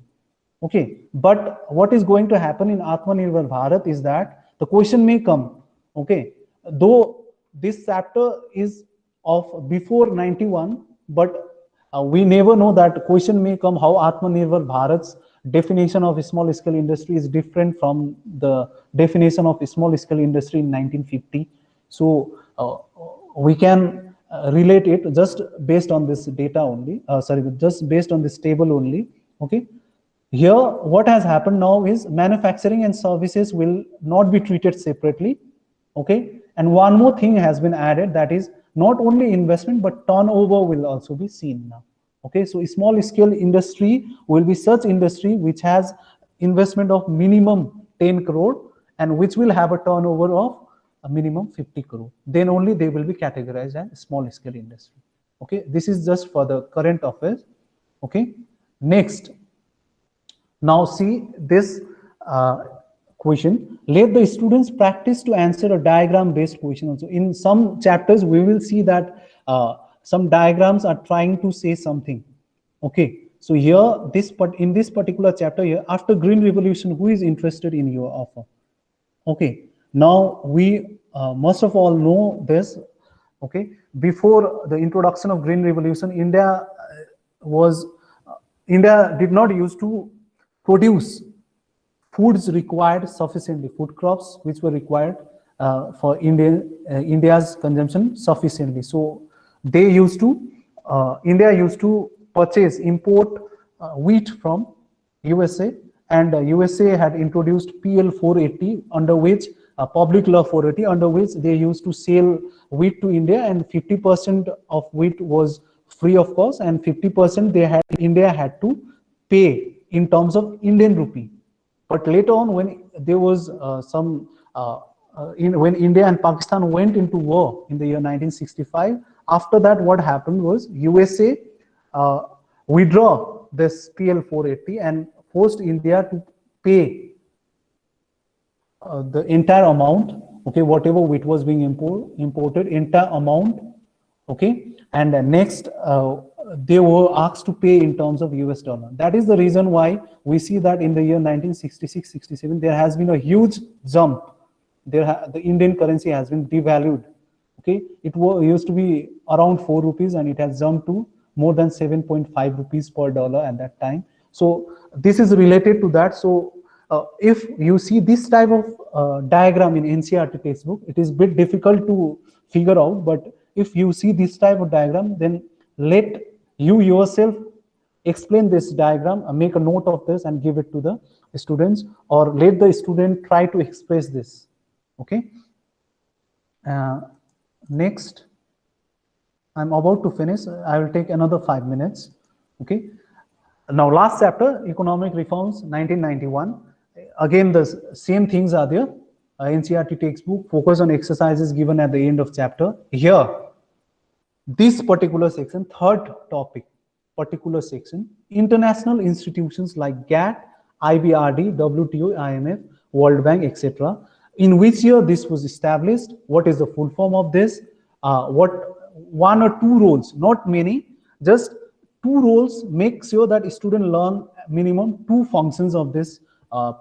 Speaker 2: Okay, but what is going to happen in Atmanirbhar Bharat is that the question may come, okay, though this chapter is of before 91, but we never know that question may come how Atmanirbhar Bharat's definition of small scale industry is different from the definition of small scale industry in 1950. So we can relate it just based on this data only, just based on this table only. Okay, here what has happened now is manufacturing and services will not be treated separately. Okay, and one more thing has been added, that is not only investment but turnover will also be seen now. Okay, so small scale industry will be such industry which has investment of minimum 10 crore and which will have a turnover of a minimum 50 crore. Then only they will be categorized as small scale industry. Okay, this is just for the current affairs. Okay, next, now see this question. Let the students practice to answer a diagram based question also. In some chapters we will see that some diagrams are trying to say something. Okay, so here in this particular chapter here, after Green Revolution, who is interested in your offer? Okay, now we most of all know this. Okay, before the introduction of Green Revolution, India did not used to produce foods required sufficiently, food crops which were required for India's consumption sufficiently. So they used to India used to import wheat from USA, and USA had introduced PL 480, under which public law 480, under which they used to sell wheat to India, and 50% of wheat was free of cost, and 50% India had to pay in terms of Indian rupee. But later on, when there was when India and Pakistan went into war in the year 1965, after that, what happened was USA withdraw this PL 480 and forced India to pay the entire amount, okay, whatever wheat was being imported, entire amount, okay, and next they were asked to pay in terms of US dollar. That is the reason why we see that in the year 1966-67 there has been a huge jump. The Indian currency has been devalued. Okay, it used to be around 4 rupees and it has jumped to more than 7.5 rupees per dollar at that time. So this is related to that. So if you see this type of diagram in NCERT textbook, it is a bit difficult to figure out, but if you see this type of diagram, then let you yourself explain this diagram, make a note of this and give it to the students, or let the student try to express this. Okay. Next, I'm about to finish. I will take another 5 minutes. Okay. Now, last chapter, economic reforms, 1991. Again, the same things are there. NCERT textbook, focus on exercises given at the end of chapter. Here, this particular section, third topic, particular section, international institutions like GATT, IBRD, WTO, IMF, World Bank, etc. In which year this was established? What is the full form of this? What one or two roles, not many, just two roles, make sure that student learn minimum two functions of this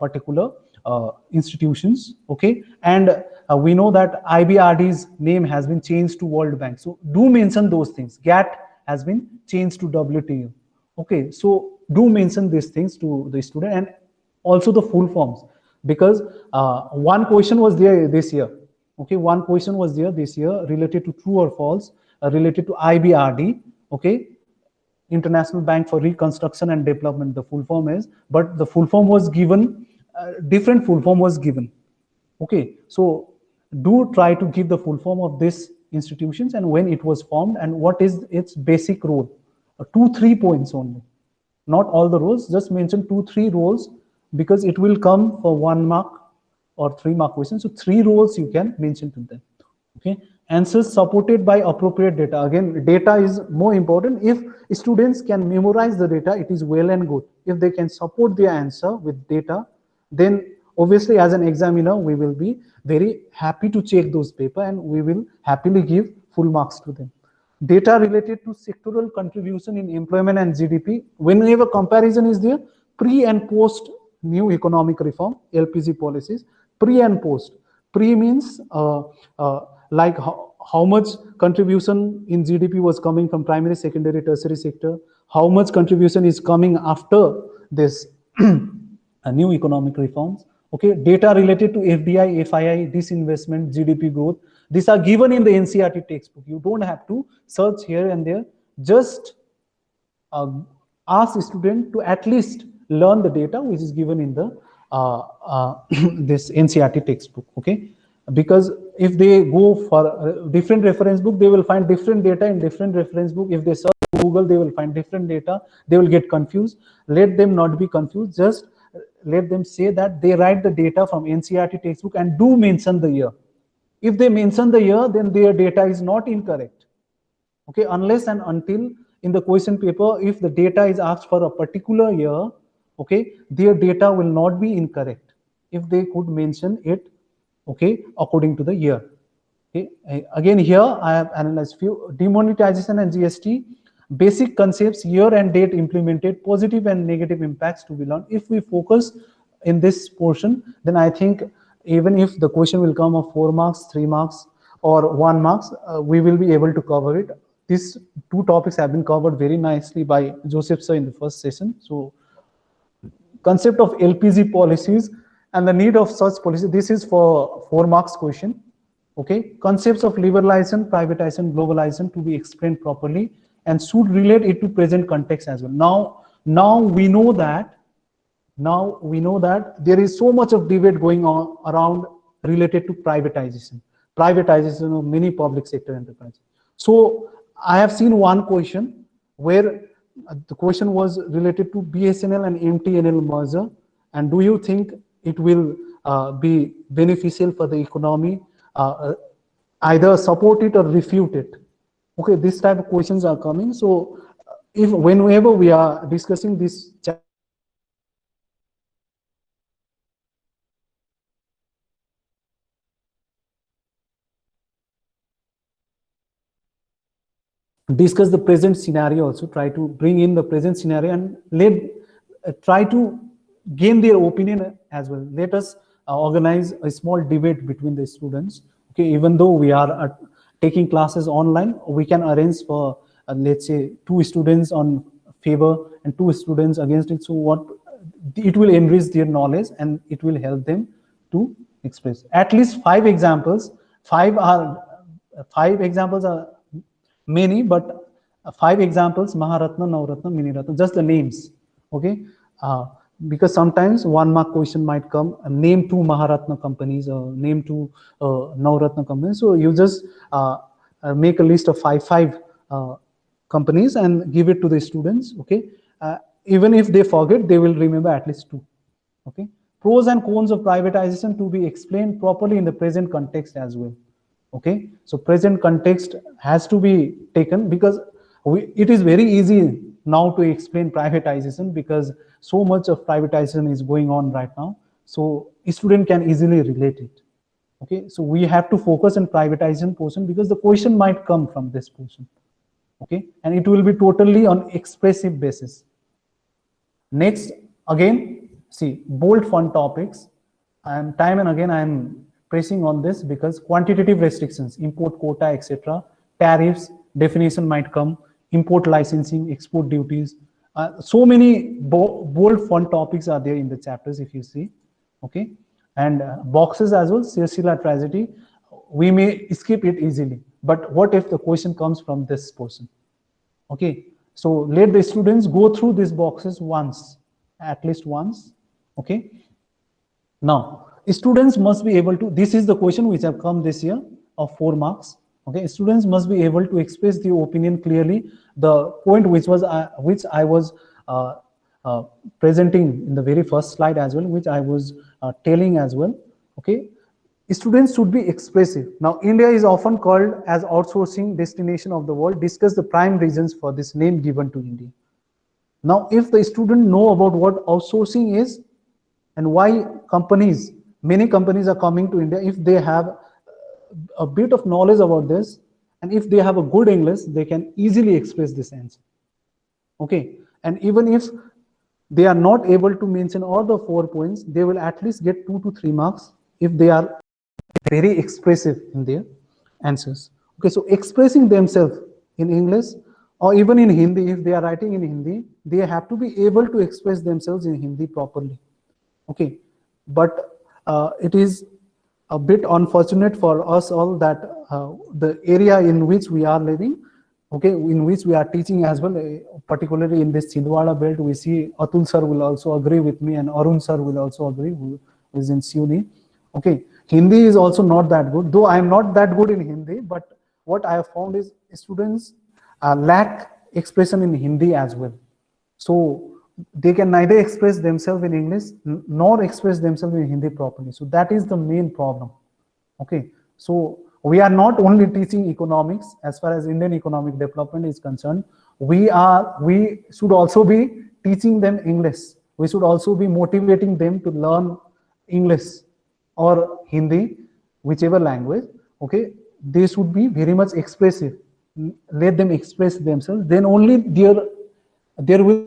Speaker 2: particular institutions. Okay, and we know that IBRD's name has been changed to World Bank, so do mention those things. GATT has been changed to WTO. Okay, so do mention these things to the student, and also the full forms, because one question was there this year. Okay, one question was there this year related to true or false, related to IBRD. Okay, International Bank for Reconstruction and Development, the full form is, but the full form was given, different full form was given. Okay, so do try to give the full form of this institutions and when it was formed and what is its basic role. 2-3 points only, not all the roles, just mention 2-3 roles, because it will come for 1 mark or 3 mark questions. So 3 roles you can mention to them. Okay, answers supported by appropriate data. Again, data is more important. If students can memorize the data, it is well and good. If they can support their answer with data, then obviously as an examiner we will be very happy to check those paper and we will happily give full marks to them. Data related to sectoral contribution in employment and GDP, whenever comparison is there, pre and post new economic reform, LPG policies, pre and post. Pre means like how much contribution in GDP was coming from primary, secondary, tertiary sector, how much contribution is coming after this new economic reforms. Okay, data related to FDI, FII, disinvestment, GDP growth. These are given in the NCERT textbook. You don't have to search here and there. Just ask student to at least learn the data which is given in the this NCERT textbook. Okay, because if they go for a different reference book, they will find different data in different reference book. If they search Google, they will find different data. They will get confused. Let them not be confused. Just let them say that they write the data from NCERT textbook and do mention the year. If they mention the year, then their data is not incorrect. Okay, unless and until in the question paper, if the data is asked for a particular year, okay, their data will not be incorrect if they could mention it, okay, according to the year. Okay. Again, here I have analyzed few demonetization and GST basic concepts, year and date implemented, positive and negative impacts to be learned. If we focus in this portion, then I think even if the question will come of 4 marks, 3 marks, or 1 marks, we will be able to cover it. These two topics have been covered very nicely by Joseph sir in the first session. So concept of LPG policies and the need of such policy. This is for 4 marks question. Okay, concepts of liberalization, privatization, globalization to be explained properly and should relate it to present context as well. Now we know that there is so much of debate going on around related to privatization of many public sector enterprises. So I have seen one question where the question was related to BSNL and MTNL merger, and do you think it will be beneficial for the economy? Either support it or refute it. Okay, this type of questions are coming. So if whenever we are discussing this discuss the present scenario, also try to bring in the present scenario and try to gain their opinion as well. Let us organize a small debate between the students. Okay, even though we are taking classes online, we can arrange for let's say 2 students on favor and 2 students against it. So what it will enrich their knowledge and it will help them to express at least 5 examples. 5 examples are many, but 5 examples: Maharatna, Navratna, Miniratna, just the names. Okay, because sometimes 1 mark question might come, name 2 Maharatna companies or name 2 Navratna companies. So you just make a list of 5 companies and give it to the students. Okay, even if they forget, they will remember at least 2. Okay, pros and cons of privatization to be explained properly in the present context as well. Okay, so present context has to be taken because it is very easy now to explain privatization because so much of privatization is going on right now. So a student can easily relate it. Okay, so we have to focus on privatization portion because the question might come from this portion. Okay, and it will be totally on expressive basis. Next, again, see, bold fun topics. Time and again I am pressing on this because quantitative restrictions, import quota, etc., tariffs, definition might come, import licensing, export duties. So many bold fun topics are there in the chapters if you see. Okay, and boxes as well, Silsila tragedy, we may skip it easily. But what if the question comes from this portion? Okay, so let the students go through these boxes once, at least once. Okay, now students must be able to, this is the question which have come this year of 4 marks. Okay, students must be able to express the opinion clearly. The point which I was presenting in the very first slide as well, which I was telling as well. Okay, students should be expressive. Now India is often called as outsourcing destination of the world. Discuss the prime reasons for this name given to India. Now if the student know about what outsourcing is and why many companies are coming to India, if they have a bit of knowledge about this and if they have a good English, they can easily express this answer. Okay, and even if they are not able to mention all the 4 points, they will at least get 2 to 3 marks if they are very expressive in their answers. Okay, so expressing themselves in English or even in Hindi, if they are writing in Hindi, they have to be able to express themselves in Hindi properly. Okay, but it is a bit unfortunate for us all that the area in which we are living, okay, in which we are teaching as well, particularly in this Chhindwara belt, we see Atul sir will also agree with me and Arun sir will also agree, who is in Siuni. Okay, Hindi is also not that good, though I am not that good in Hindi, but what I have found is students lack expression in Hindi as well. So they can neither express themselves in English nor express themselves in Hindi properly. So that is the main problem. Okay, so we are not only teaching economics as far as Indian economic development is concerned. We should also be teaching them English. We should also be motivating them to learn English or Hindi, whichever language. Okay, they should be very much expressive. Let them express themselves. Then only there will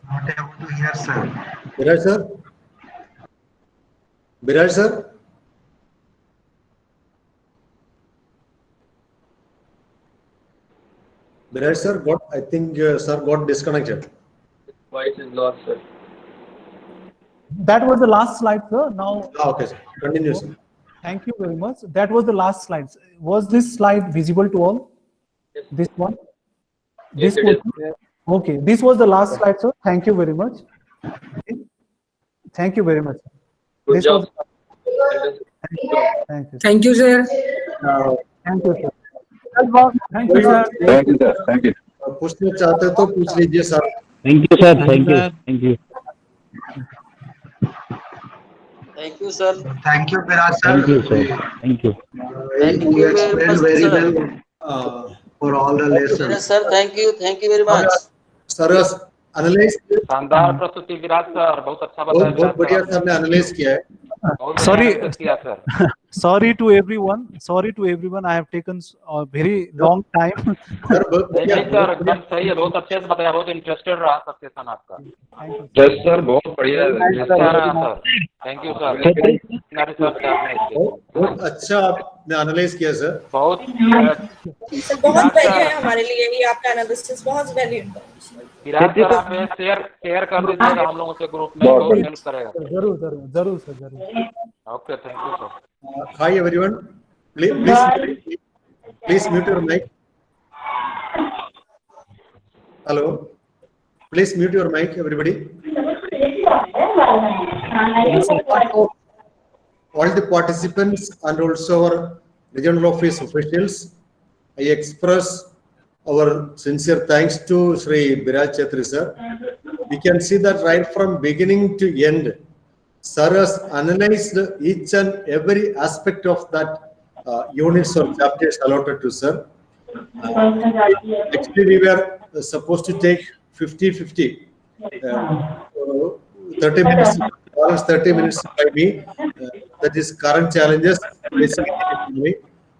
Speaker 3: Not able to hear, sir.
Speaker 1: Biraj sir? Biraj sir? Biraj sir I think sir got disconnected.
Speaker 4: Voice is lost, sir.
Speaker 2: that was the last slide, sir. Now,
Speaker 1: Okay, sir. Continue, sir.
Speaker 2: thank you very much. That was the last slide. Was this slide visible to all?
Speaker 4: Yes.
Speaker 2: This one?
Speaker 4: Yes,
Speaker 2: This
Speaker 4: it
Speaker 2: was,
Speaker 4: is.
Speaker 2: okay. This was the last slide, sir. Thank you very much. Thank you very much.
Speaker 4: Good
Speaker 2: This
Speaker 4: job.
Speaker 2: was, thank you.
Speaker 5: Thank you, sir.
Speaker 2: Thank you, sir. Thank you, sir.
Speaker 6: Thank you, sir. Thank you.
Speaker 1: पूछना चाहते तो पूछ लीजिए sir.
Speaker 6: Thank you, sir. Thank you. Thank you.
Speaker 7: Thank you, sir.
Speaker 3: Thank you, Biraj sir.
Speaker 6: Thank you, sir. Thank you.
Speaker 7: Thank
Speaker 3: You
Speaker 7: you very
Speaker 3: explained
Speaker 7: much,
Speaker 3: very
Speaker 7: sir.
Speaker 3: well for all the lessons.
Speaker 7: Yes, sir. Thank you. Thank you very much.
Speaker 1: Sir analyse
Speaker 4: शानदार प्रस्तुति विराज sir, बहुत अच्छा बताया
Speaker 1: बहुत बढ़िया
Speaker 4: विराज
Speaker 1: sir ने analyse किया है.
Speaker 4: बहुत
Speaker 2: Sorry.
Speaker 4: बढ़िया किया sir.
Speaker 2: Sorry to everyone. Sorry to everyone. I have taken a very long time.
Speaker 1: Sir बहुत
Speaker 4: नहीं
Speaker 1: बढ़िया
Speaker 4: नहीं सर, एकदम सही है, बहुत अच्छे से बताया, बहुत इंटरेस्टेड रहा सर सेशन आपका.
Speaker 2: Thank you.
Speaker 6: Yes, sir. बहुत बढ़िया.
Speaker 4: अच्छा रहा सर. Thank you sir. नारी सर
Speaker 1: बहुत अच्छा आपने एनालाइज किया सर.
Speaker 4: बहुत
Speaker 8: सर बहुत वैल्यू है हमारे लिए ये आपका एनालिसिस बहुत वैल्यू है.
Speaker 4: विराज सर आप शेयर कर दीजिएगा हम लोगों के ग्रुप में, बहुत हेल्प करेगा.
Speaker 2: जरूर जरूर सर जरूर.
Speaker 4: Okay, thank you sir.
Speaker 1: Hi everyone. Please mute your mic. Hello. Please mute your mic, everybody. All the participants and also our regional office officials, I express our sincere thanks to Sri Biraj Chetri sir. We can see that right from beginning to end, sir has analyzed each and every aspect of that units or chapters allotted to sir. Actually, we were supposed to take 50-50. 30 minutes, 30 minutes by me. That is current challenges facing in the economy.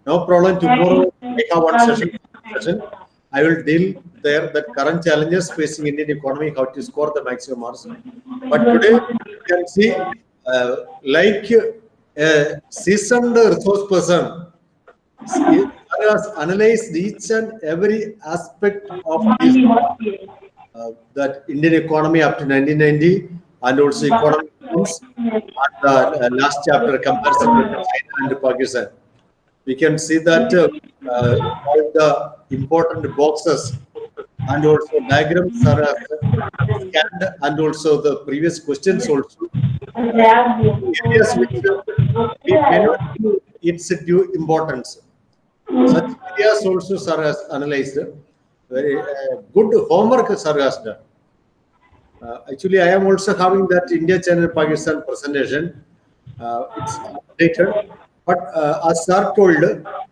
Speaker 1: No problem. Tomorrow we have one session. I will deal there that current challenges facing Indian economy, how to score the maximum marks. But today you can see like a seasoned resource person has analyzed each and every aspect of this, that Indian economy up to 1990 and also economic trends, and the last chapter comparison with China and Pakistan. We can see that all the important boxes and also diagrams are scanned, and also the previous questions also. Areas which we may not give its due importance. Such areas also sir has analyzed. Very good homework sir has done. Actually, I am also having that India, China, Pakistan presentation. It's updated. But as sir told,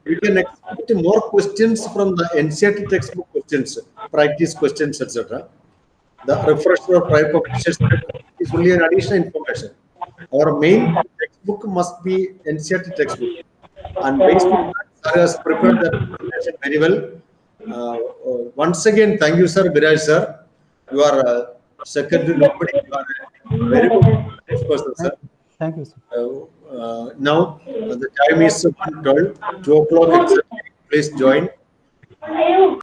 Speaker 1: we can expect more questions from the NCERT textbook questions, practice questions, etc. The refresher of type of is only an additional information. Our main textbook must be NCERT textbook. And based on that, sir has prepared that presentation very well. Once again, thank you, sir, Biraj sir. You are second to nobody. You are a very good person, sir.
Speaker 2: Thank you, sir.
Speaker 1: Now the time is 1:12, 2 o'clock exactly. Please join.